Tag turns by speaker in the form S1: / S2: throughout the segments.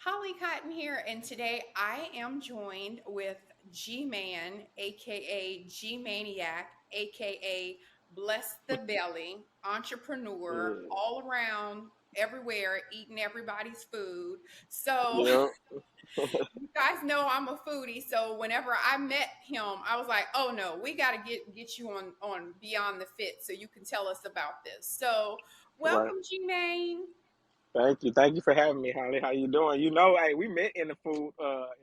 S1: Hollycotton here, and today I am joined with G-Man, aka G-Mayniac, aka Bless the Belly, entrepreneur,
S2: Yeah.
S1: all around, everywhere, eating everybody's food. So
S2: Yeah.
S1: you guys know I'm a foodie, so whenever I met him, I was like, "Oh no, we got to get you on Beyond the Fit, so you can tell us about this." So
S2: Right.
S1: welcome, G-Main.
S2: Thank you. Thank you for having me, Holly. How you doing? Hey, we met in the food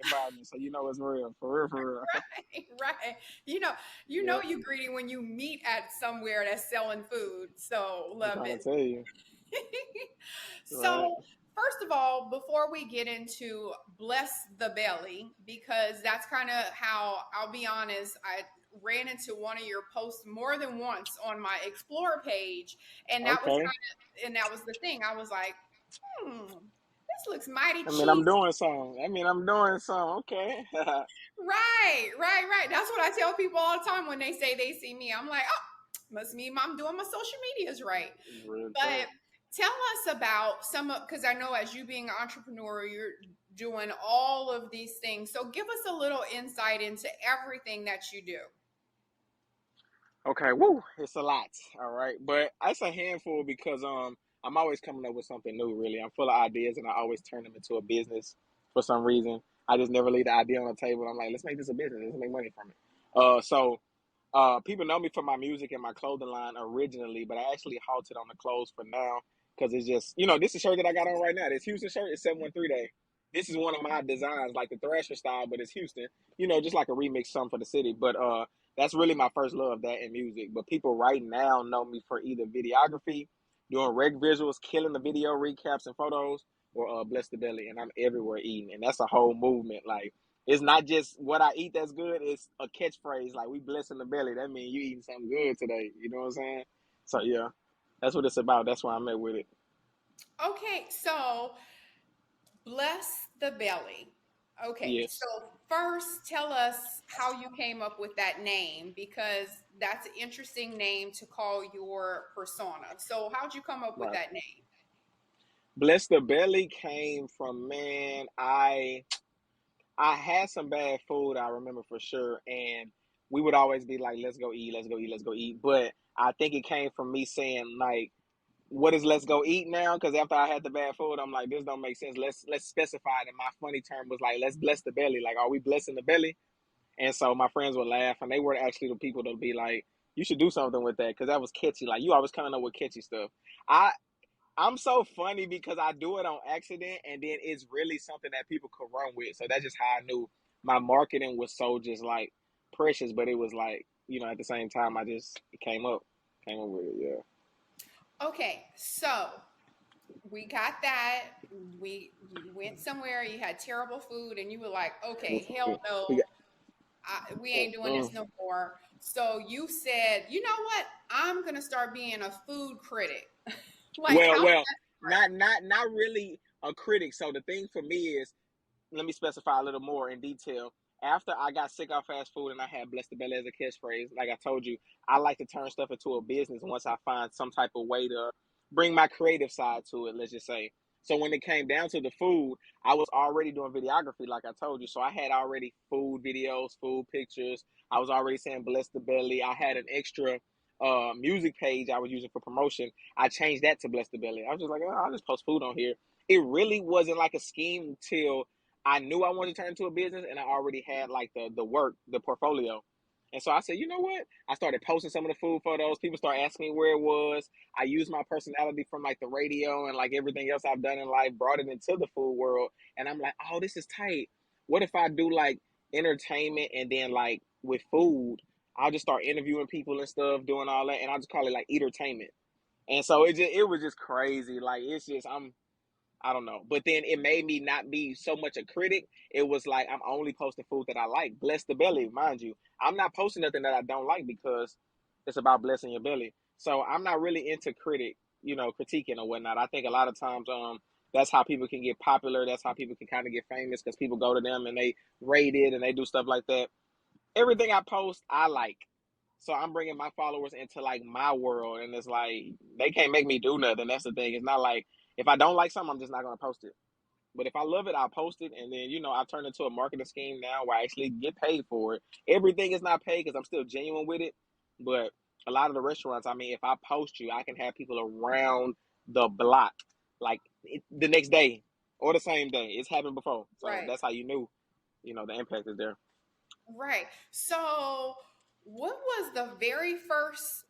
S2: environment, so it's real. For real, for real.
S1: Right, right. You know, you
S2: Yeah.
S1: know you greedy when you meet at somewhere that's selling food. So
S2: I'm
S1: love
S2: trying
S1: it.
S2: to tell you. Right.
S1: So first of all, before we get into bless the belly, because that's kind of how I'll be honest, I ran into one of your posts more than once on my explore page, and that was
S2: Okay.
S1: the thing. I was like, this looks mighty
S2: I'm
S1: cheesy.
S2: doing some. I'm doing some. Okay.
S1: Right, right, right. That's what I tell people all the time when they say they see me. I'm like, oh, must mean I'm doing my social medias right.
S2: Real
S1: But
S2: talk.
S1: tell us about some of, because I know as you being an entrepreneur, you're doing all of these things. So give us a little insight into everything that you do.
S2: Okay. Woo. It's a lot. All right, but it's a handful because I'm always coming up with something new. Really, I'm full of ideas, and I always turn them into a business for some reason. I just never leave the idea on the table. I'm like, let's make this a business. Let's make money from it. People know me for my music and my clothing line originally, but I actually halted on the clothes for now because it's just, this is shirt that I got on right now. This Houston shirt is 713 Day. This is one of my designs, like the Thrasher style, but it's Houston. Just like a remix song for the city. But that's really my first love, that in music. But people right now know me for either videography, doing reg visuals, killing the video recaps and photos, or Bless the Belly, and I'm everywhere eating, and that's a whole movement. Like, it's not just what I eat that's good. It's a catchphrase like "we blessing the belly." That means you eating something good today. You know what I'm saying? So yeah, that's what it's about. That's why I'm at with it.
S1: Okay, so bless the belly. Okay,
S2: Yes.
S1: so first tell us how you came up with that name because that's an interesting name to call your persona. So how'd you come up with
S2: Right.
S1: that name?
S2: Bless the belly came from, man. I had some bad food, I remember for sure, and we would always be like, "Let's go eat, let's go eat, let's go eat." But I think it came from me saying like, what is let's go eat now? Because after I had the bad food, I'm like, this don't make sense. Let's specify it. And my funny term was like, let's bless the belly. Like, are we blessing the belly? And so my friends would laugh, and they were actually the people that would be like, you should do something with that because that was catchy. Like, you always coming up with catchy stuff. I I'm so funny because I do it on accident, and then it's really something that people could run with. So that's just how I knew my marketing was so just like precious, but it was like, at the same time, I just came up with it. Yeah.
S1: Okay, so we got that. You went somewhere, you had terrible food, and you were like, okay, hell
S2: We
S1: no,
S2: got,
S1: we ain't doing this
S2: mm.
S1: no more. So you said, you know what? I'm gonna start being a food critic. Like
S2: Well,
S1: how did
S2: well,
S1: that
S2: not really a critic. So the thing for me is, let me specify a little more in detail. After I got sick of fast food and I had blessed the belly as a catchphrase, like I told you, I like to turn stuff into a business once I find some type of way to bring my creative side to it, let's just say. So when it came down to the food, I was already doing videography, like I told you. So I had already food videos, food pictures. I was already saying bless the belly. I had an extra music page I was using for promotion. I changed that to bless the belly. I was just like, oh, I'll just post food on here. It really wasn't like a scheme till I knew I wanted to turn into a business, and I already had like the work, the portfolio. And so I said, you know what? I started posting some of the food photos. People started asking me where it was. I used my personality from like the radio and like everything else I've done in life, brought it into the food world. And I'm like, oh, this is tight. What if I do like entertainment and then like with food, I'll just start interviewing people and stuff, doing all that, and I'll just call it like entertainment. And so it was just crazy. Like it's just I don't know. But then it made me not be so much a critic. It was like I'm only posting food that I like. Bless the belly, mind you. I'm not posting nothing that I don't like because it's about blessing your belly. So I'm not really into critiquing or whatnot. I think a lot of times that's how people can get popular. That's how people can kind of get famous because people go to them and they rate it and they do stuff like that. Everything I post, I like. So I'm bringing my followers into like my world, and it's like they can't make me do nothing. That's the thing. It's not like if I don't like something, I'm just not gonna post it. But if I love it, I'll post it, and then I've turned into a marketing scheme now where I actually get paid for it. Everything is not paid because I'm still genuine with it, but a lot of the restaurants, I mean, if I post you, I can have people around the block like the next day or the same day. It's happened before, so
S1: Right.
S2: that's how you knew, the impact is there.
S1: Right. So, what was the very first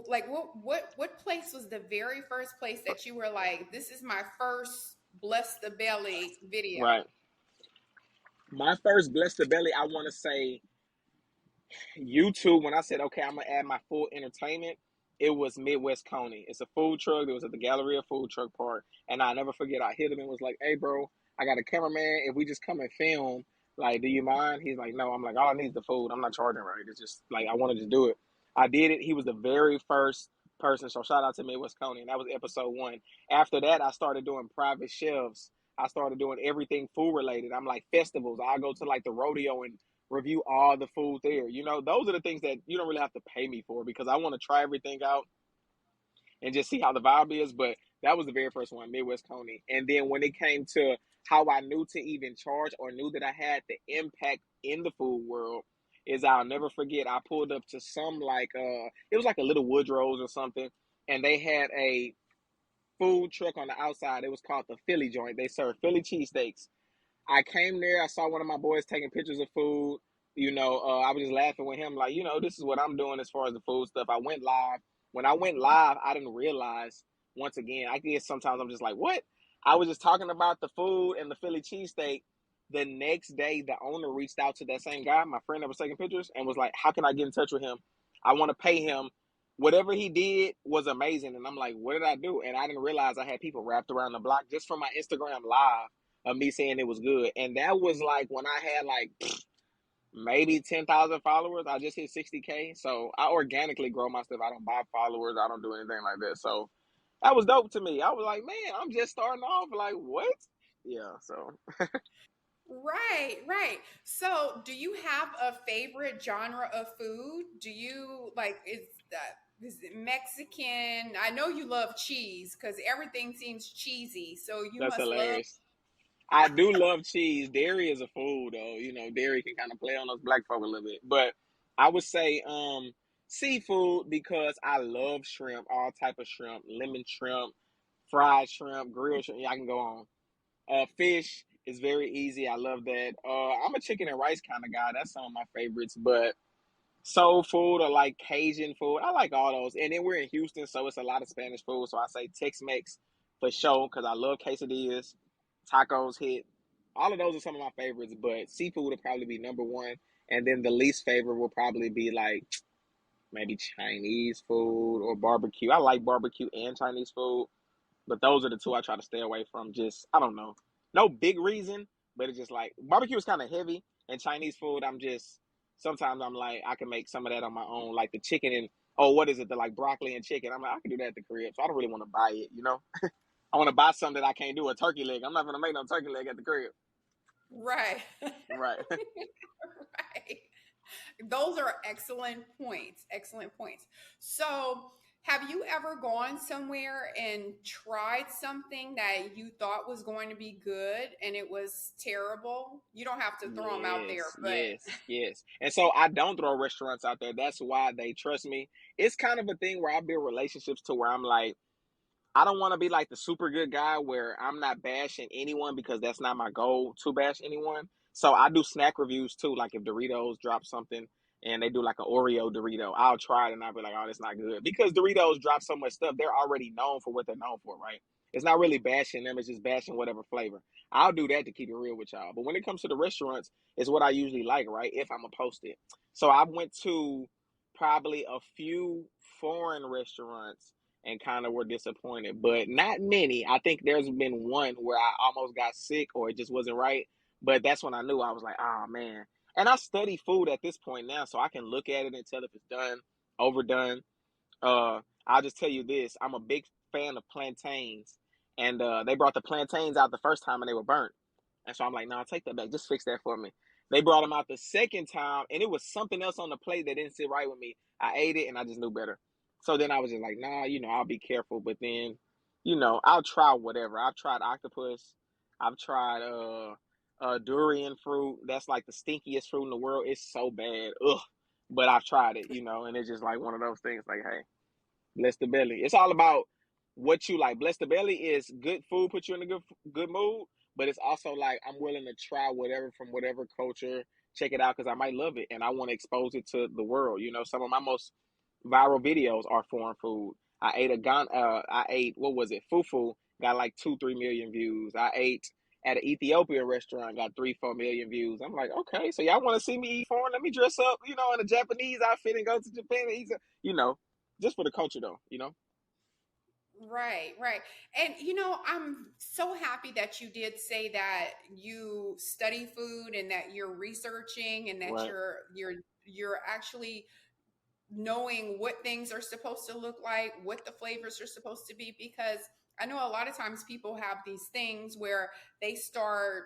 S1: like what place was the very first place that you were like, this is my first bless the belly video?
S2: Right. My first bless the belly, I want to say YouTube. When I said, okay, I'm gonna add my full entertainment, it was Midwest Coney. It's a food truck. It was at the Galleria Food Truck Park, and I never forget. I hit him and was like, "Hey, bro, I got a cameraman. If we just come and film, like, do you mind?" He's like, "No." I'm like, "All I need is the food. I'm not charging, right? It's just like I wanted to do it." I did it. He was the very first person. So shout out to Midwest Coney, and that was episode 1. After that, I started doing private chefs. I started doing everything food related. I'm like festivals. I go to like the rodeo and review all the food there. Those are the things that you don't really have to pay me for because I want to try everything out and just see how the vibe is. But that was the very first one, Midwest Coney. And then when it came to how I knew to even charge or knew that I had the impact in the food world, is I'll never forget. I pulled up to some like it was like a little Woodrow's or something, and they had a food truck on the outside. It was called the Philly joint. They served Philly cheesesteaks. I came there. I saw one of my boys taking pictures of food. I was just laughing with him, like, this is what I'm doing as far as the food stuff. I went live. When I went live, I didn't realize. Once again, I guess sometimes I'm just like, what? I was just talking about the food and the Philly cheesesteak. The next day, the owner reached out to that same guy, my friend that was taking pictures, and was like, how can I get in touch with him? I want to pay him. Whatever he did was amazing. And I'm like, what did I do? And I didn't realize I had people wrapped around the block just from my Instagram live of me saying it was good. And that was like when I had like maybe 10,000 followers. I just hit 60K. So I organically grow my stuff. I don't buy followers. I don't do anything like that. So that was dope to me. I was like, man, I'm just starting off. Like, what? Yeah. So
S1: Right, right. So, do you have a favorite genre of food? Do you like is it Mexican? I know you love cheese because everything seems cheesy. So you
S2: that's
S1: must love.
S2: hilarious. I do love cheese. Dairy is a food, though. Dairy can kind of play on us black folk a little bit. But I would say seafood because I love shrimp, all type of shrimp, lemon shrimp, fried shrimp, grilled shrimp. Yeah, I can go on. Fish is very easy. I love that. I'm a chicken and rice kind of guy. That's some of my favorites. But soul food or like Cajun food, I like all those. And then we're in Houston, so it's a lot of Spanish food. So I say Tex-Mex for sure because I love quesadillas, tacos hit. All of those are some of my favorites. But seafood would probably be number one. And then the least favorite will probably be like maybe Chinese food or barbecue. I like barbecue and Chinese food. But those are the two I try to stay away from. Just I don't know, no big reason, but it's just like barbecue is kind of heavy, and Chinese food I'm just sometimes I'm like I can make some of that on my own, like the chicken and what is it, the like broccoli and chicken. I'm like I can do that at the crib, so I don't really want to buy it. I want to buy something that I can't do a turkey leg. I'm not gonna make no turkey leg at the crib.
S1: Right.
S2: Right.
S1: Right. Those are excellent points. Excellent points. So, have you ever gone somewhere and tried something that you thought was going to be good and it was terrible? You don't have to throw them out there,
S2: Yes,
S1: but
S2: yes, yes. And so I don't throw restaurants out there. That's why they trust me. It's kind of a thing where I build relationships to where I'm like, I don't want to be like the super good guy where I'm not bashing anyone because that's not my goal to bash anyone. So I do snack reviews too. Like if Doritos drop something and they do like an Oreo Dorito, I'll try it and I'll be like, oh, that's not good. Because Doritos drop so much stuff, they're already known for what they're known for, right? It's not really bashing them, it's just bashing whatever flavor. I'll do that to keep it real with y'all. But when it comes to the restaurants, it's what I usually like, right? If I'm going to post it. So I went to probably a few foreign restaurants and kind of were disappointed, but not many. I think there's been one where I almost got sick or it just wasn't right, but that's when I knew I was like, oh man. And I study food at this point now, so I can look at it and tell if it's done, overdone. I'll just tell you this: I'm a big fan of plantains, and they brought the plantains out the first time and they were burnt, and so I'm like, no, nah, take that back. Just fix that for me. They brought them out the second time, and it was something else on the plate that didn't sit right with me. I ate it, and I just knew better. So then I was just like, nah, I'll be careful. But then, I'll try whatever. I've tried octopus. I've tried durian fruit. That's like the stinkiest fruit in the world. It's so bad. Ugh. But I've tried it, and it's just like one of those things like, hey, bless the belly. It's all about what you like. Bless the belly is good food, put you in a good mood, but it's also like I'm willing to try whatever from whatever culture, check it out because I might love it and I want to expose it to the world. Some of my most viral videos are foreign food. I ate what was it? Fufu got like 2-3 million views. I ate at an Ethiopian restaurant, got 3-4 million views. I'm like, okay, so y'all want to see me eat foreign? Let me dress up, in a Japanese outfit and go to Japan and eat. You know, just for the culture though.
S1: Right, right. And I'm so happy that you did say that you study food and that you're researching and that
S2: Right,
S1: you're actually knowing what things are supposed to look like, what the flavors are supposed to be, because I know a lot of times people have these things where they start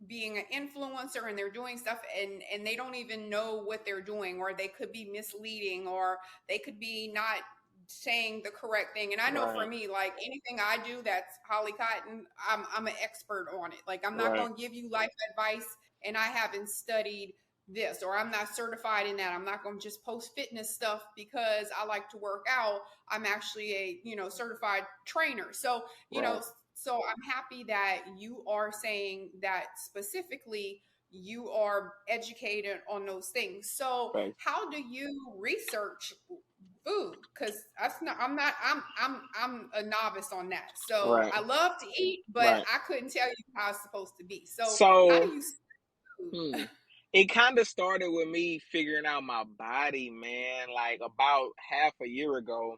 S1: being an influencer and they're doing stuff and they don't even know what they're doing, or they could be misleading, or they could be not saying the correct thing. And I know for
S2: right,
S1: me, like anything I do that's hollycotton, I'm an expert on it. Like I'm not
S2: right,
S1: going to give you life advice and I haven't studied this, or I'm not certified in that. I'm not going to just post fitness stuff because I like to work out. I'm actually a certified trainer. So
S2: right,
S1: so I'm happy that you are saying that specifically you are educated on those things. So
S2: right,
S1: how do you research food? Because I'm a novice on that. So
S2: right,
S1: I love to eat, but
S2: right.
S1: I couldn't tell you how it's supposed to be. So how do
S2: So,
S1: you
S2: hmm,
S1: food?
S2: it kind of started with me figuring out my body, man. Like about half a year ago,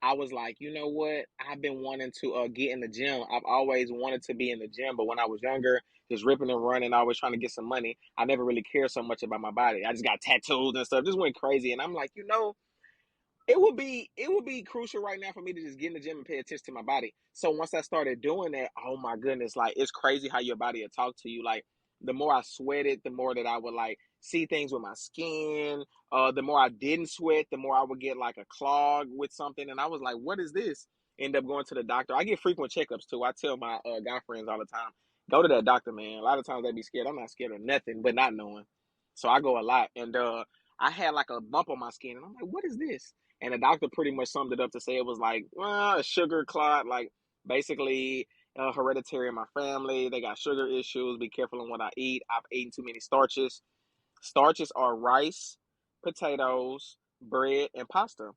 S2: I was like, you know what? I've been wanting to get in the gym. I've always wanted to be in the gym, but when I was younger, just ripping and running, always trying to get some money. I never really cared so much about my body. I just got tattoos and stuff. Just went crazy, and I'm like, it would be crucial right now for me to just get in the gym and pay attention to my body. So once I started doing that, oh my goodness, like it's crazy how your body will talk to you. Like the more I sweated, the more that I would like see things with my skin. The more I didn't sweat, the more I would get like a clog with something. And I was like, what is this? End up going to the doctor. I get frequent checkups too. I tell my guy friends all the time, go to that doctor, man. A lot of times they be scared. I'm not scared of nothing, but not knowing. So I go a lot. And I had like a bump on my skin, and I'm like, what is this? And the doctor pretty much summed it up to say it was like a sugar clot, like basically hereditary in my family. They got sugar issues. Be careful on what I eat. I've eaten too many starches. Starches are rice, potatoes, bread, and pasta.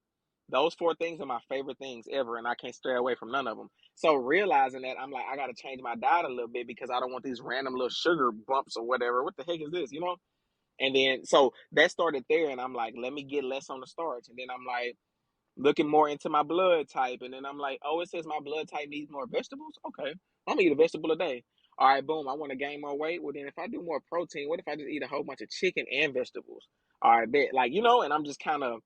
S2: Those four things are my favorite things ever, and I can't stray away from none of them. So realizing that, I'm like, I got to change my diet a little bit because I don't want these random little sugar bumps or whatever. What the heck is this? And then so that started there, and I'm like, let me get less on the starch. And then I'm like, looking more into my blood type. And then I'm like, oh, it says my blood type needs more vegetables. Okay, I'm gonna eat a vegetable a day. All right, boom. I want to gain more weight. Well, then if I do more protein, what if I just eat a whole bunch of chicken and vegetables? All right, bet. Like, and I'm just kind of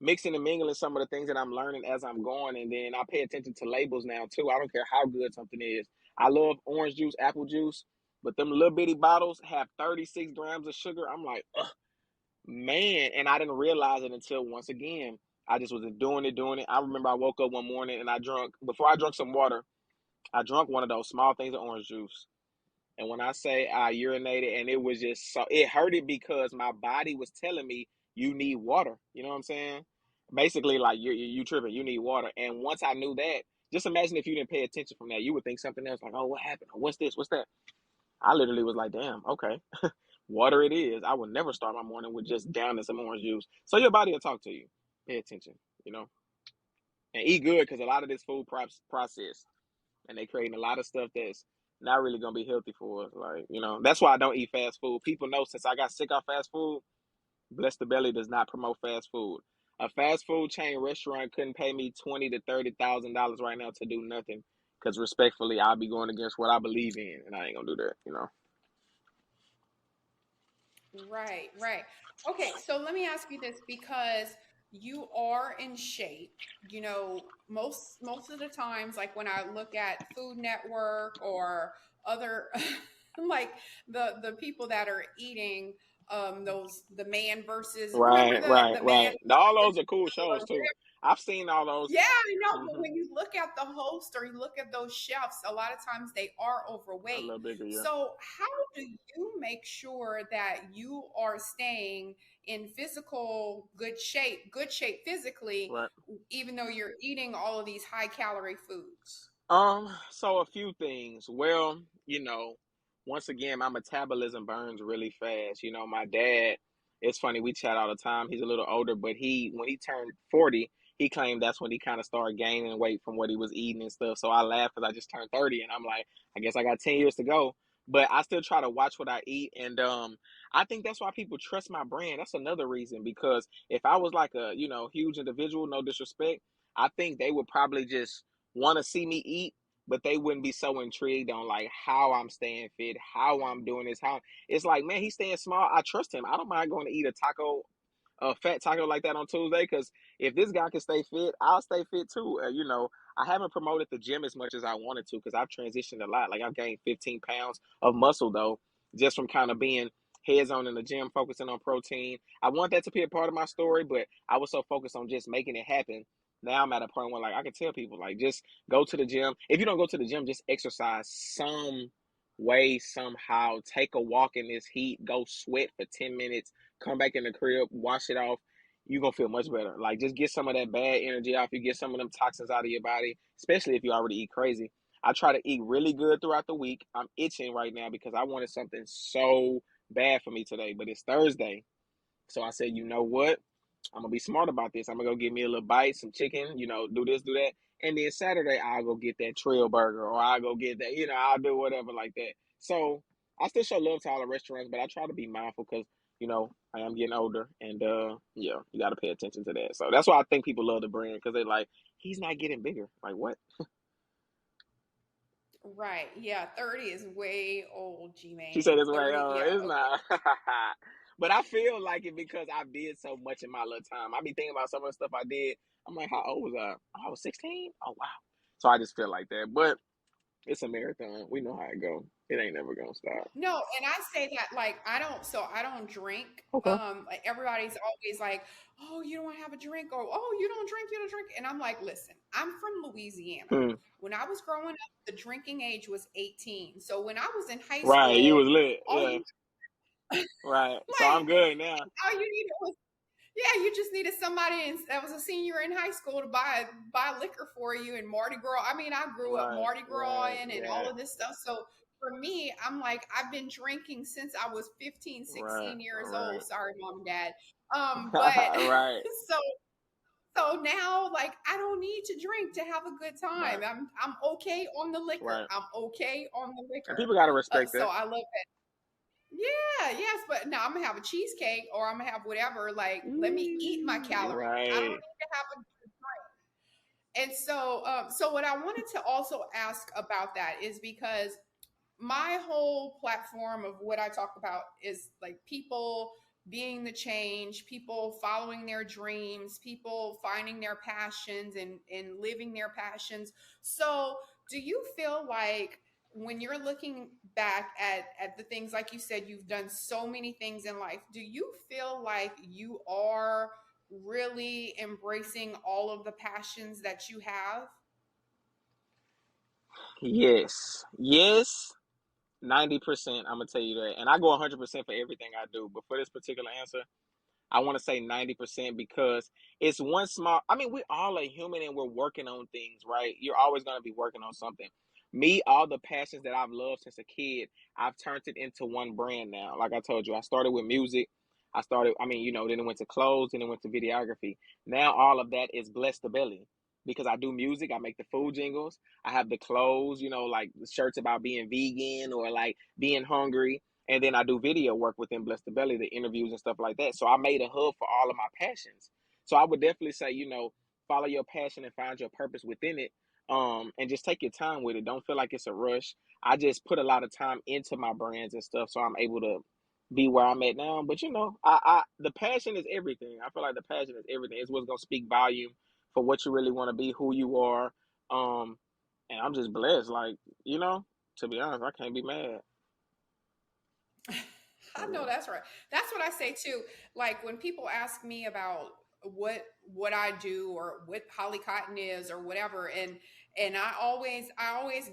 S2: mixing and mingling some of the things that I'm learning as I'm going. And then I pay attention to labels now too. I don't care how good something is. I love orange juice, apple juice, but them little bitty bottles have 36 grams of sugar. I'm like, ugh, man. And I didn't realize it until once again, I just was doing it. I remember I woke up one morning and before I drank some water, I drank one of those small things of orange juice. And when I say I urinated, and it was just so, it hurted because my body was telling me you need water. You know what I'm saying? Basically, like you tripping, you need water. And once I knew that, just imagine if you didn't pay attention from that, you would think something else like, oh, what happened? What's this? What's that? I literally was like, damn, okay, water it is. I would never start my morning with just downing some orange juice. So your body will talk to you. Pay attention, and eat good because a lot of this food processed, and they creating a lot of stuff that's not really gonna be healthy for us. Like, that's why I don't eat fast food. People know since I got sick of fast food, Bless the Belly does not promote fast food. A fast food chain restaurant couldn't pay me $20,000 to $30,000 right now to do nothing. Because respectfully, I'll be going against what I believe in, and I ain't gonna do that.
S1: Right, right. Okay, so let me ask you this because you are in shape. Most of the times, like when I look at Food Network or other like the people that are eating those the man versus remember
S2: Right, right,
S1: the man
S2: right. All those are cool
S1: or
S2: shows too. I've seen all those.
S1: yeah, I know. But
S2: Hmm.
S1: when you look at the host or you look at those chefs, a lot of times they are
S2: A
S1: overweight.
S2: little bigger, yeah.
S1: So, how do you make sure that you are staying in physical good shape physically,
S2: Right.
S1: even though you're eating all of these high calorie foods?
S2: So a few things. Well, once again, my metabolism burns really fast. My dad, it's funny, we chat all the time. He's a little older, but when he turned 40, he claimed that's when he kind of started gaining weight from what he was eating and stuff. So I laugh because I just turned 30 and I'm like, I guess I got 10 years to go. But I still try to watch what I eat. And I think that's why people trust my brand. That's another reason because if I was like a, huge individual, no disrespect, I think they would probably just want to see me eat, but they wouldn't be so intrigued on like how I'm staying fit, how I'm doing this, how it's like, man, he's staying small. I trust him. I don't mind going to eat a fat taco like that on Tuesday, because if this guy can stay fit, I'll stay fit too. I haven't promoted the gym as much as I wanted to because I've transitioned a lot. Like I've gained 15 pounds of muscle though, just from kind of being heads on in the gym, focusing on protein. I want that to be a part of my story, but I was so focused on just making it happen. Now I'm at a point where like I can tell people like just go to the gym. If you don't go to the gym, just exercise some way, somehow. Take a walk in this heat, go sweat for 10 minutes, come back in the crib, wash it off. You're going to feel much better. Like, just get some of that bad energy off. You get some of them toxins out of your body, especially if you already eat crazy. I try to eat really good throughout the week. I'm itching right now because I wanted something so bad for me today, but it's Thursday. So I said, you know what? I'm gonna be smart about this. I'm gonna go get me a little bite, some chicken, do this, do that. And then Saturday I'll go get that trail burger or I'll go get that, I'll do whatever like that. So I still show love to all the restaurants, but I try to be mindful because, I am getting older and yeah, you gotta pay attention to that. So that's why I think people love the brand because they're like, he's not getting bigger. Like what?
S1: Right. Yeah. 30 is way old,
S2: She said
S1: G-Mayne.
S2: it's like,
S1: 30.
S2: oh,
S1: Yeah.
S2: it's not. But I feel like it because I did so much in my little time. I be thinking about some of the stuff I did. I'm like, how old was I? Oh, I was 16? Oh, wow. So I just feel like that. But it's a marathon. We know how it go. It ain't never going to stop.
S1: No, and I say that like I don't drink.
S2: Okay.
S1: Like everybody's always like, "Oh, you don't have a drink," or "Oh, you don't drink." And I'm like, "Listen, I'm from Louisiana.
S2: Hmm.
S1: When I was growing up, the drinking age was 18. So when I was in high
S2: Right. You
S1: school,
S2: was lit.
S1: all
S2: Yeah.
S1: you
S2: Right. So
S1: like
S2: I'm good now.
S1: all you needed was yeah, you just needed somebody that was a senior in high school to buy liquor for you and Mardi Gras. I mean, I grew up
S2: Right.
S1: Mardi Gras
S2: Right.
S1: and all
S2: Right.
S1: of this stuff. So for me, I'm like, I've been drinking since I was 15,
S2: Right.
S1: 16 years old.
S2: Right.
S1: Sorry, mom and dad. But
S2: Right.
S1: so so now like I don't need to drink to have a good time.
S2: Right.
S1: I'm okay on the liquor.
S2: Right.
S1: I'm okay on the
S2: And
S1: liquor.
S2: people got to respect
S1: So
S2: that.
S1: I love yeah, yes, but no, I'm gonna have a cheesecake or I'm gonna have whatever. Like, let me eat my calories. I don't need
S2: Right.
S1: to have a and so so what I wanted to also ask about that is because my whole platform of what I talk about is like people being the change, people following their dreams, people finding their passions and living their passions. So, do you feel like when you're looking back at the things like you said you've done so many things in life, do you feel like you are really embracing all of the passions that you have?
S2: Yes. Yes. 90%, I'm gonna tell you that. And I go 100% for everything I do. But for this particular answer, I want to say 90% because it's one small, I mean, we all are human and we're working on things, right? You're always going to be working on something. Me, all the passions that I've loved since a kid, I've turned it into one brand now. Like I told you, I started with music. Then it went to clothes, then it went to videography. Now all of that is Bless the Belly because I do music. I make the food jingles. I have the clothes, like the shirts about being vegan or like being hungry. And then I do video work within Bless the Belly, the interviews and stuff like that. So I made a hub for all of my passions. So I would definitely say, follow your passion and find your purpose within it. And just take your time with it. Don't feel like it's a rush. I just put a lot of time into my brands and stuff, so I'm able to be where I'm at now. But the passion is everything. I feel like the passion is everything. It's what's gonna speak volume for what you really want to be, who you are. Um, and I'm just blessed. Like, to be honest, I can't be mad.
S1: I know that's right. That's what I say too. Like when people ask me about what I do or what hollycotton is or whatever, and I always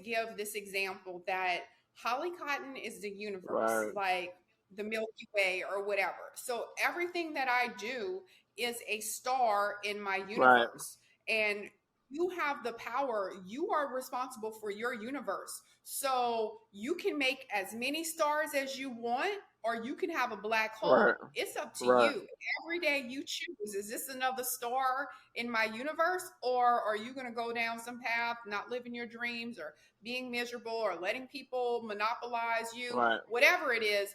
S1: give this example that hollycotton is the universe,
S2: Right,
S1: like the Milky Way or whatever. So everything that I do is a star in my
S2: right,
S1: universe, and you have the power. You are responsible for your universe. So you can make as many stars as you want, or you can have a black
S2: right,
S1: hole. It's up to
S2: right,
S1: you. Every day you choose, is this another star in my universe? Or are you going to go down some path, not living your dreams or being miserable or letting people monopolize you?
S2: right,
S1: Whatever it is,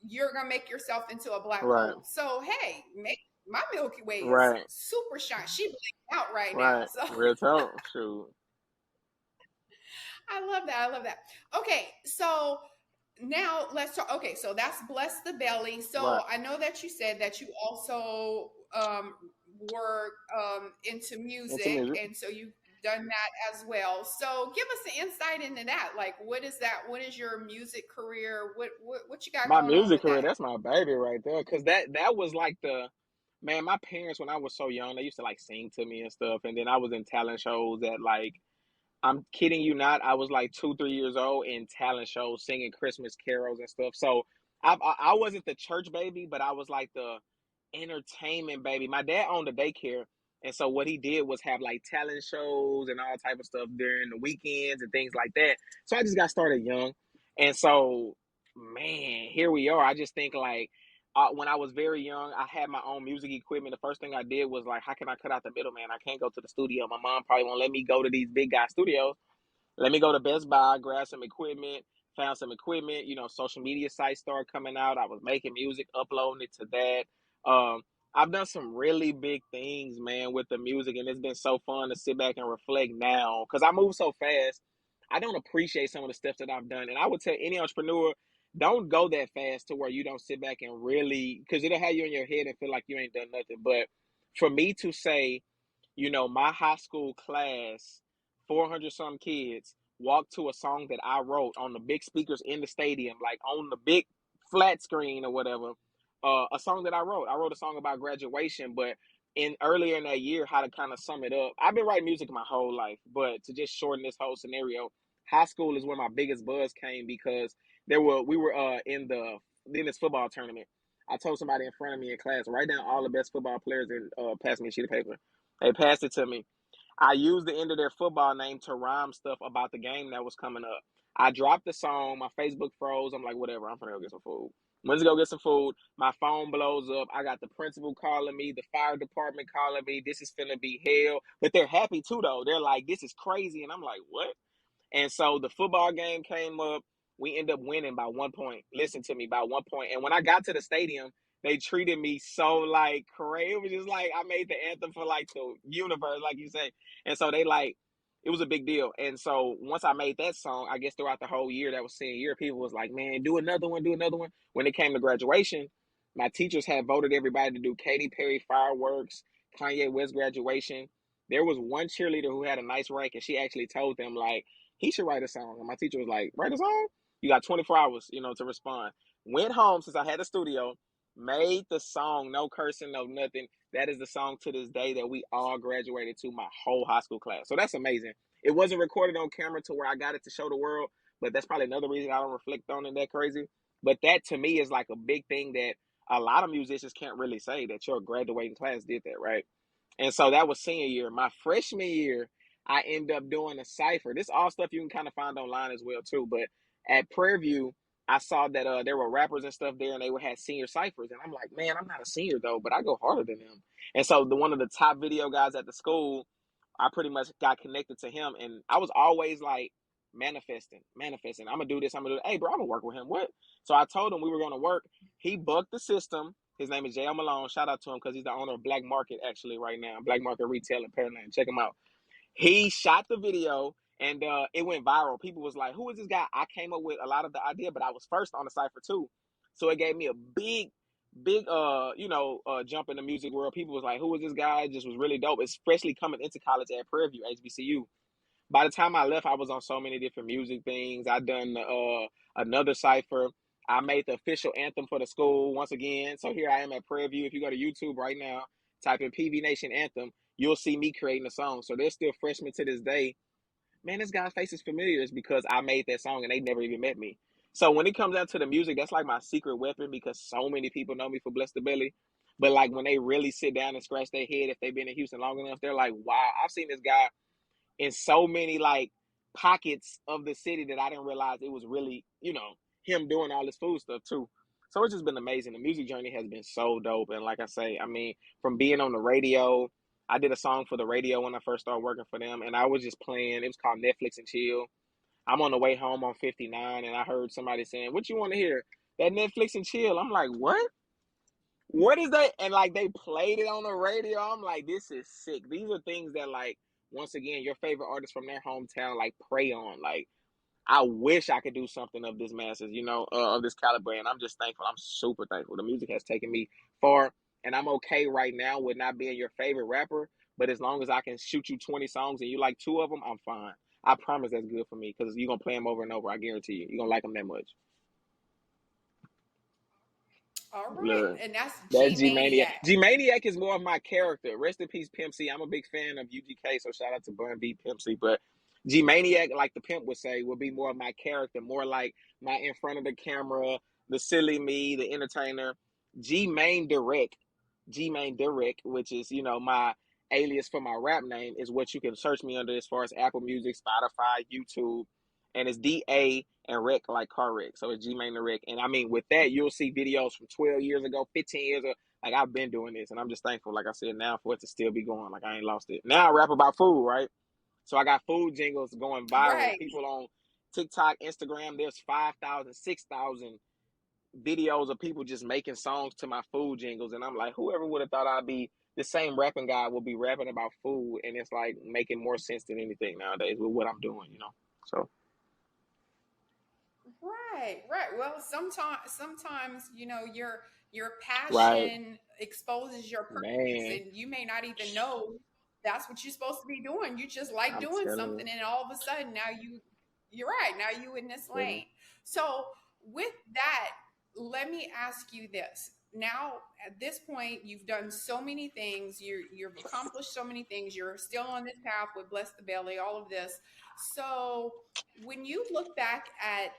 S1: you're going to make yourself into a black
S2: right,
S1: hole. So, hey, my Milky Way is
S2: right,
S1: super shiny. She blinking out right now.
S2: right.
S1: So
S2: Real talk. Shoot.
S1: I love that. I love that. Okay, so now let's talk. Okay, so that's bless the belly. So
S2: Right.
S1: I know that you said that you also were into
S2: Into
S1: music,
S2: music.
S1: and so you've done that as well. So give us an insight into that. Like, what is that? What is your music career? What you got
S2: My
S1: going on
S2: music
S1: with
S2: career,
S1: that?
S2: that's my baby right there. Cause that was like the man, my parents when I was so young, they used to like sing to me and stuff. And then I was in talent shows at like I'm kidding you not, I was like 2, 3 years old in talent shows singing Christmas carols and stuff. So I wasn't the church baby, but I was like the entertainment baby. My dad owned a daycare, and so what he did was have like talent shows and all type of stuff during the weekends and things like that. So I just got started young, and so man, here we are. I just think like when I was very young, I had my own music equipment. The first thing I did was like, how can I cut out the middleman? I can't go to the studio. My mom probably won't let me go to these big guy studios. Let me go to Best Buy, grab some equipment, found some equipment, social media sites started coming out. I was making music, uploading it to that. I've done some really big things, man, with the music, and it's been so fun to sit back and reflect now because I move so fast. I don't appreciate some of the stuff that I've done. And I would tell any entrepreneur, don't go that fast to where you don't sit back and really, because it'll have you in your head and feel like you ain't done nothing. But for me to say, my high school class, 400 some kids, walked to a song that I wrote on the big speakers in the stadium, like on the big flat screen or whatever. A song that I wrote. I wrote a song about graduation, but in earlier in that year, how to kind of sum it up. I've been writing music my whole life, but to just shorten this whole scenario, high school is where my biggest buzz came because we were in this football tournament. I told somebody in front of me in class, write down all the best football players and pass me a sheet of paper. They passed it to me. I used the end of their football name to rhyme stuff about the game that was coming up. I dropped the song. My Facebook froze. I'm like, whatever. I'm gonna go get some food. Went to go get some food. My phone blows up. I got the principal calling me, the fire department calling me. This is finna be hell. But they're happy too, though. They're like, this is crazy. And I'm like, what? And so the football game came up. We end up winning by 1 point. Listen to me, by 1 point. And when I got to the stadium, they treated me so like crazy. It was just like I made the anthem for like the universe, like you say. And so they like it was a big deal. And so once I made that song, I guess throughout the whole year that was senior year, people was like, man, do another one, do another one. When it came to graduation, my teachers had voted everybody to do Katy Perry fireworks, Kanye West graduation. There was one cheerleader who had a nice rank, and she actually told them like he should write a song. And my teacher was like, write a song? You got 24 hours, to respond. Went home since I had a studio, made the song, no cursing, no nothing. That is the song to this day that we all graduated to, my whole high school class. So that's amazing. It wasn't recorded on camera to where I got it to show the world, but that's probably another reason I don't reflect on it that crazy. But that to me is like a big thing that a lot of musicians can't really say that your graduating class did that, right? And so that was senior year. My freshman year, I end up doing a cipher. This all stuff you can kind of find online as well too. But at Prairie View, I saw that there were rappers and stuff there, and they would have senior ciphers. And I'm like, man, I'm not a senior though, but I go harder than them. And so one of the top video guys at the school, I pretty much got connected to him, and I was always like manifesting. I'm gonna do this. I'm gonna do. Hey, bro, I'm gonna work with him. What? So I told him we were gonna work. He bucked the system. His name is J.L. Malone. Shout out to him because he's the owner of Black Market actually right now. Black Market Retail in Pearland. Check him out. He shot the video and it went viral. People was like, who is this guy? I came up with a lot of the idea, but I was first on the cipher too. So it gave me a big jump in the music world. People was like, who is this guy? It just was really dope, especially coming into college at Prairie View, HBCU. By the time I left, I was on so many different music things. I done another cipher. I made the official anthem for the school once again. So here I am at Prairie View. If you go to YouTube right now, type in PV Nation anthem, you'll see me creating a song. So they're still freshmen to this day. Man, this guy's face is familiar. It's because I made that song and they never even met me. So when it comes down to the music, that's like my secret weapon because so many people know me for Bless the Belly. But like when they really sit down and scratch their head, if they've been in Houston long enough, they're like, wow, I've seen this guy in so many like pockets of the city that I didn't realize it was really, him doing all this food stuff too. So it's just been amazing. The music journey has been so dope. And like I say, I mean, from being on the radio, I did a song for the radio when I first started working for them, and I was just playing. It was called Netflix and Chill. I'm on the way home on 59, and I heard somebody saying, "What you want to hear?" That Netflix and Chill. I'm like, what? What is that? And like they played it on the radio. I'm like, this is sick. These are things that like once again your favorite artists from their hometown like prey on. Like I wish I could do something of this masses, of this caliber. And I'm just thankful. I'm super thankful. The music has taken me far, and I'm okay right now with not being your favorite rapper. But as long as I can shoot you 20 songs and you like 2 of them, I'm fine. I promise that's good for me because you're gonna play them over and over. I guarantee you, you're gonna like them that much.
S1: All right.
S2: Look,
S1: And that's
S2: that's G-Mayniac.
S1: G-Mayniac.
S2: G-Mayniac is more of my character. Rest in peace, Pimp C. I'm a big fan of UGK, so shout out to Bun B Pimp C. But G-Mayniac, like the pimp would say, would be more of my character, more like my in front of the camera, the silly me, the entertainer. G-Mayne Da Wreck, G-Mayne Da Wreck, which is, my alias for my rap name, is what you can search me under as far as Apple Music, Spotify, YouTube. And it's D-A and wreck like car wreck. So it's G-Mayne Da Wreck. And I mean, with that, you'll see videos from 12 years ago, 15 years ago. Like, I've been doing this, and I'm just thankful, like I said, now for it to still be going. Like, I ain't lost it. Now I rap about food, right? So I got food jingles going viral.
S1: Right.
S2: People on TikTok, Instagram, there's 5,000, 6,000 videos of people just making songs to my food jingles. And I'm like, whoever would have thought I'd be the same rapping guy will be rapping about food. And it's like making more sense than anything nowadays with what I'm doing. So.
S1: Right, right. Well, sometimes your
S2: Right.
S1: passion exposes your purpose,
S2: Man,
S1: and you may not even know that's what you're supposed to be doing. You just like
S2: I'm
S1: doing
S2: telling
S1: something,
S2: you.
S1: and all of a sudden now you're right. Now you in this
S2: Telling you.
S1: lane. So with that, let me ask you this. Now at this point, you've done so many things. You've accomplished so many things. You're still on this path with Bless the Belly. All of this. So when you look back at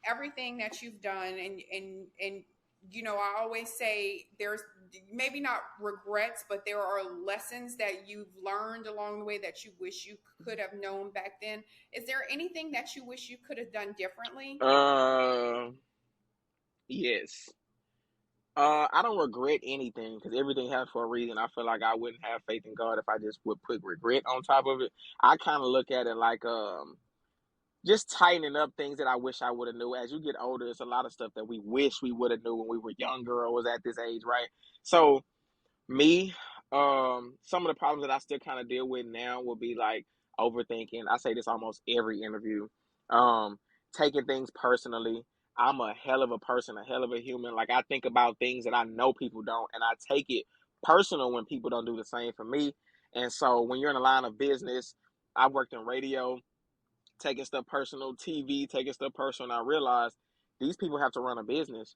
S1: everything that you've done and I always say there's maybe not regrets, but there are lessons that you've learned along the way that you wish you could have known back then. Is there anything that you wish you could have done differently?
S2: Uh, yes. I don't regret anything because everything happens for a reason. I feel like I wouldn't have faith in God if I just would put regret on top of it. I kind of look at it like just tightening up things that I wish I would have knew. As you get older, it's a lot of stuff that we wish we would have knew when we were younger or was at this age, right? So me, some of the problems that I still kind of deal with now will be like overthinking. I say this almost every interview. Um, Taking things personally. I'm a hell of a person, a hell of a human. Like I think about things that I know people don't, and I take it personal when people don't do the same for me. And so when you're in a line of business, I worked in radio, taking stuff personal, TV, taking stuff personal, and I realized these people have to run a business.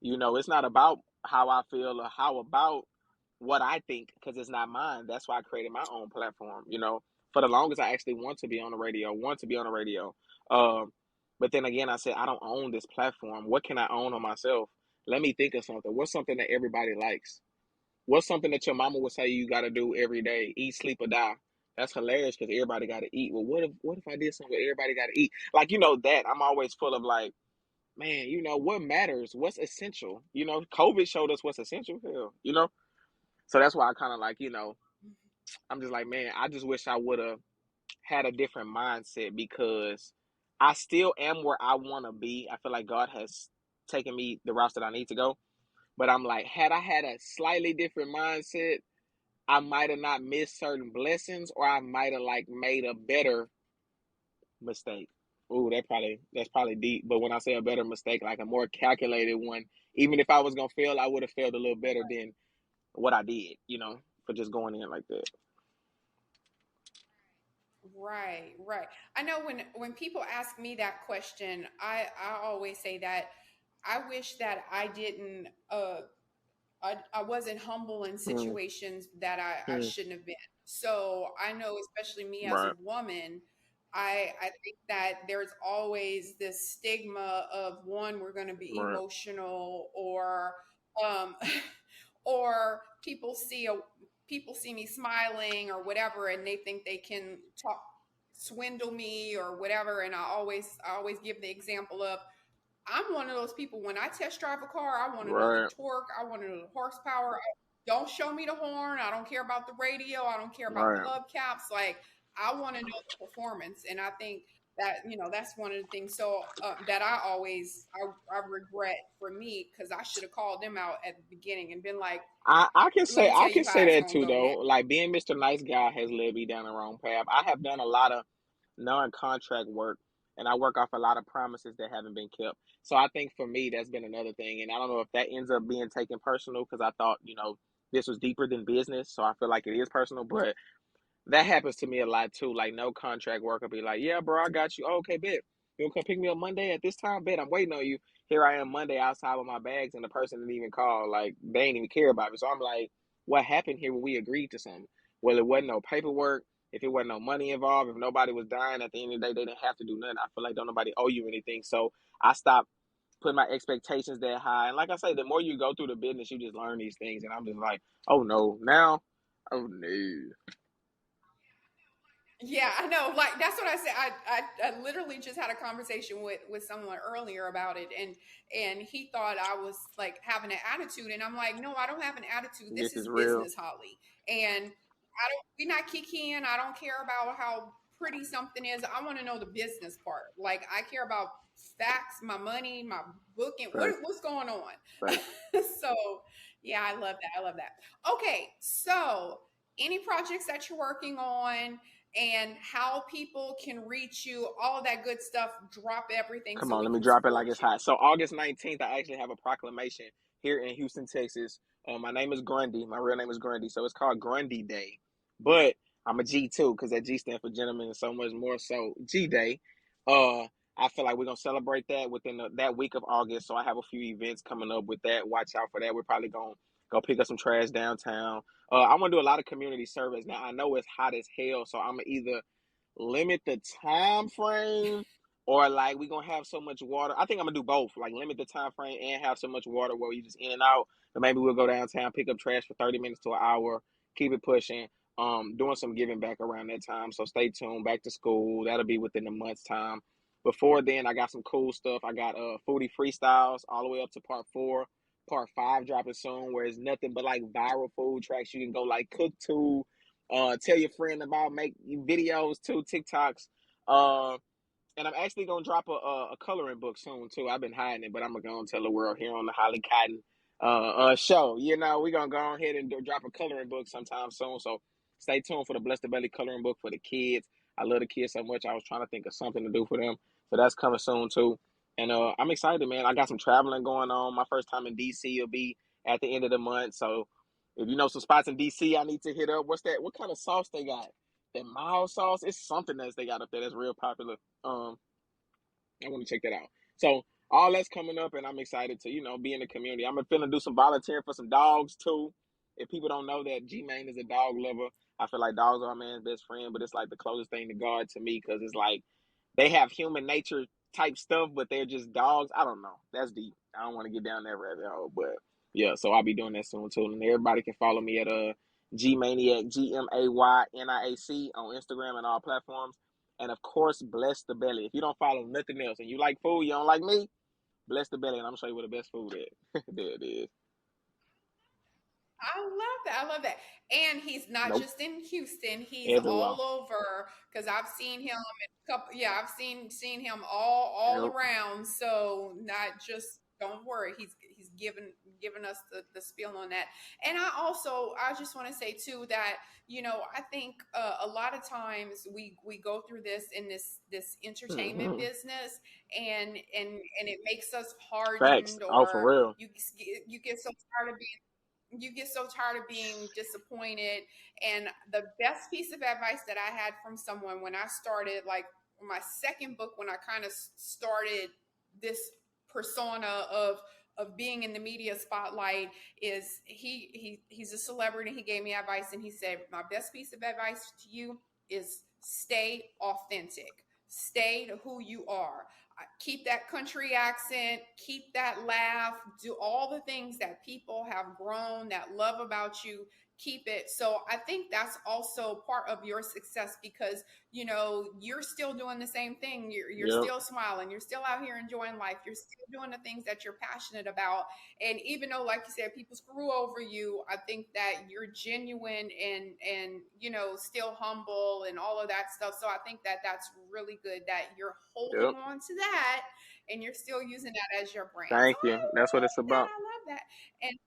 S2: It's not about how I feel or how about what I think because it's not mine. That's why I created my own platform. For the longest, I actually want to be on the radio, want to be on the radio. Um, but then again, I said, I don't own this platform. What can I own on myself? Let me think of something. What's something that everybody likes? What's something that your mama would say you got to do every day? Eat, sleep, or die. That's hilarious because everybody got to eat. Well, what if I did something where everybody got to eat? Like, that I'm always full of like, man, what matters? What's essential? COVID showed us what's essential. Hell. So that's why I kind of like, I'm just like, man, I just wish I would have had a different mindset because I still am where I want to be. I feel like God has taken me the routes that I need to go. But I'm like, had I had a slightly different mindset, I might have not missed certain blessings or I might have like made a better mistake. Ooh, that's probably deep. But when I say a better mistake, like a more calculated one, even if I was gonna fail, I would have failed a little better than what I did, for just going in like that.
S1: Right, right. I know when people ask me that question, I always say that I wish that I didn't I wasn't humble in
S2: Mm,
S1: situations that I
S2: mm,
S1: shouldn't have been. So I know, especially me as a
S2: right,
S1: woman, I think that there's always this stigma of one, we're going to be
S2: right,
S1: emotional, or um, or people see me smiling or whatever, and they think they can talk swindle me or whatever. And I always give the example of, I'm one of those people, when I test drive a car, I want to know the
S2: right,
S1: torque, I want to know the horsepower. Don't show me the horn. I don't care about the radio. I don't care about the
S2: right.
S1: hubcaps. Like, I want to know the performance. And I think that, that's one of the things. So that I regret for me, because I should have called them out at the beginning and been like,
S2: I can
S1: let
S2: say
S1: me tell you how it's
S2: that
S1: going to
S2: too
S1: go now.
S2: though. Like being Mr. Nice Guy has led me down the wrong path. I have done a lot of non-contract work, and I work off a lot of promises that haven't been kept. So I think for me that's been another thing, and I don't know if that ends up being taken personal because I thought this was deeper than business, so I feel like it is personal, but that happens to me a lot too. Like no contract worker be like, "Yeah, bro, I got you. Oh, okay, bet. You gonna come pick me up Monday at this time? Bet I'm waiting on you." Here I am Monday outside with my bags, and the person didn't even call. Like they ain't even care about me. So I'm like, "What happened here when we agreed to something?" Well, it wasn't no paperwork. If it wasn't no money involved, if nobody was dying at the end of the day, they didn't have to do nothing. I feel like don't nobody owe you anything. So I stopped putting my expectations that high. And like I say, the more you go through the business, you just learn these things. And I'm just like, oh no, now, oh no.
S1: Yeah, I know. Like, that's what I said. I literally just had a conversation with someone earlier about it, and he thought I was like having an attitude, and I'm like, no, I don't have an attitude. This
S2: This
S1: is
S2: is real.
S1: business, Holly, and I don't. We're not kicking. I don't care about how pretty something is. I want to know the business part. Like, I care about facts, my money, my booking.
S2: Right.
S1: What's going on?
S2: Right.
S1: So, yeah, I love that. I love that. Okay, so any projects that you're working on and how people can reach you, all of that good stuff. Drop everything
S2: Come
S1: so
S2: on,
S1: we
S2: let me
S1: can
S2: drop it like
S1: support
S2: it's
S1: you.
S2: hot. So August 19th, I actually have a proclamation here in Houston, Texas. My name is Grundy. My real name is Grundy. So it's called Grundy Day. But I'm a G too, because that G stands for gentleman and so much more. So G Day. Uh I feel like we're gonna celebrate that within that week of August. So I have a few events coming up with that. Watch out for that. We're probably gonna go pick up some trash downtown. I'm gonna do a lot of community service. Now I know it's hot as hell, so I'm gonna either limit the time frame or like we gonna have so much water. I think I'm gonna do both, like limit the time frame and have so much water where we just in and out. But maybe we'll go downtown, pick up trash for 30 minutes to an hour, keep it pushing. Doing some giving back around that time. So stay tuned. Back to school. That'll be within a month's time. Before then, I got some cool stuff. I got foodie freestyles all the way up to part 4. Part 5 dropping soon, where it's nothing but like viral food tracks you can go like cook to, tell your friend about, make videos too, TikToks. Uh, and I'm actually gonna drop a coloring book soon too. I've been hiding it, but I'm gonna tell the world here on the hollycotton show. We're gonna go ahead and drop a coloring book sometime soon. So stay tuned for the Bless the Belly coloring book for the kids. I love the kids so much. I was trying to think of something to do for them, so that's coming soon too. And I'm excited, man. I got some traveling going on. My first time in DC will be at the end of the month. So if you know some spots in DC, I need to hit up. What's that? What kind of sauce they got? That mild sauce? It's something else they got up there that's real popular. I want to check that out. So all that's coming up, and I'm excited to be in the community. I'm feeling do some volunteering for some dogs too. If people don't know that G-Mayne is a dog lover, I feel like dogs are a man's best friend, but it's like the closest thing to God to me because it's like they have human nature type stuff, but they're just dogs. I don't know. That's deep. I don't want to get down that rabbit hole, but yeah. So I'll be doing that soon too, and everybody can follow me at G-Mayniac, G-Mayniac on Instagram and all platforms. And of course, Bless the Belly. If you don't follow nothing else and you like food, you don't like me, Bless the Belly, and I'm gonna show you where the best food is. There it is.
S1: I love that. I love that. And he's not
S2: Nope.
S1: just in Houston; he's
S2: Everywhere.
S1: all over. Because I've seen him in a couple. Yeah, I've seen him all
S2: Yep.
S1: around. So not just. Don't worry. He's given us the spiel on that. And I just want to say too that I think a lot of times we go through this in this entertainment business, and it makes us
S2: Facts.
S1: hardened,
S2: Oh, for
S1: or
S2: real.
S1: you get so tired of being disappointed. And the best piece of advice that I had from someone when I started, like my second book, when I kind of started this persona of being in the media spotlight is he's a celebrity. He gave me advice, and he said, my best piece of advice to you is stay authentic, stay to who you are. Keep that country accent, keep that laugh, do all the things that people have grown that love about you. Keep it. So I think that's also part of your success, because you're still doing the same thing. You're
S2: Yep.
S1: still smiling, you're still out here enjoying life, you're still doing the things that you're passionate about. And even though, like you said, people screw over you, I think that you're genuine and still humble and all of that stuff. So I think that that's really good that you're holding
S2: Yep.
S1: on to that and you're still using that as your brand.
S2: Thank
S1: So
S2: you. That's what it's about.
S1: I love that. And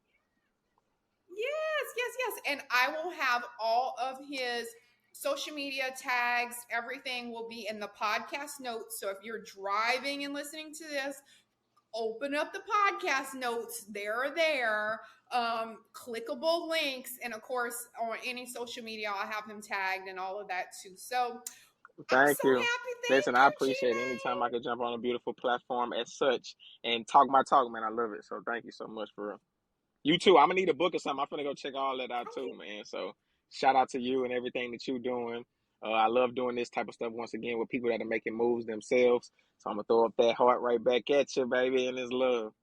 S1: yes, yes, yes. And I will have all of his social media tags, everything will be in the podcast notes. So if you're driving and listening to this, open up the podcast notes. They're there. Clickable links. And of course, on any social media, I'll have him tagged and all of that too. So I'm
S2: Thank
S1: so
S2: you.
S1: happy. Thank
S2: Listen, I
S1: you,
S2: appreciate it. Anytime I
S1: G-Mayne.
S2: can jump on a beautiful platform as such and talk my talk, man, I love it. So thank you so much for real. You too. I'm gonna need a book or something. I'm gonna go check all that out too, man. So shout out to you and everything that you're doing. I love doing this type of stuff once again with people that are making moves themselves. So I'm gonna throw up that heart right back at you, baby, and it's love.